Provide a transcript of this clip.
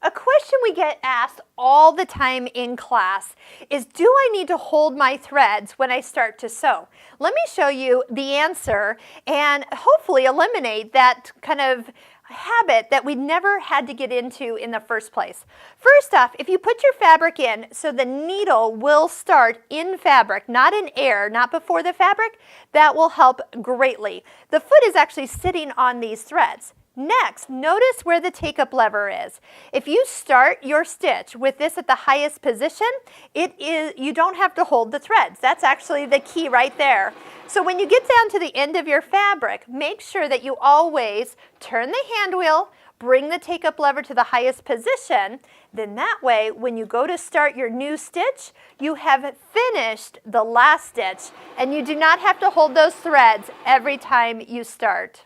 A question we get asked all the time in class is, do I need to hold my threads when I start to sew? Let me show you the answer and hopefully eliminate that kind of habit that we never had to get into in the first place. First off, if you put your fabric in so the needle will start in fabric, not in air, not before the fabric, that will help greatly. The foot is actually sitting on these threads. Next, notice where the take-up lever is. If you start your stitch with this at the highest position, you don't have to hold the threads. That's actually the key right there. So when you get down to the end of your fabric, make sure that you always turn the hand wheel, bring the take-up lever to the highest position. Then that way, when you go to start your new stitch, you have finished the last stitch and you do not have to hold those threads every time you start.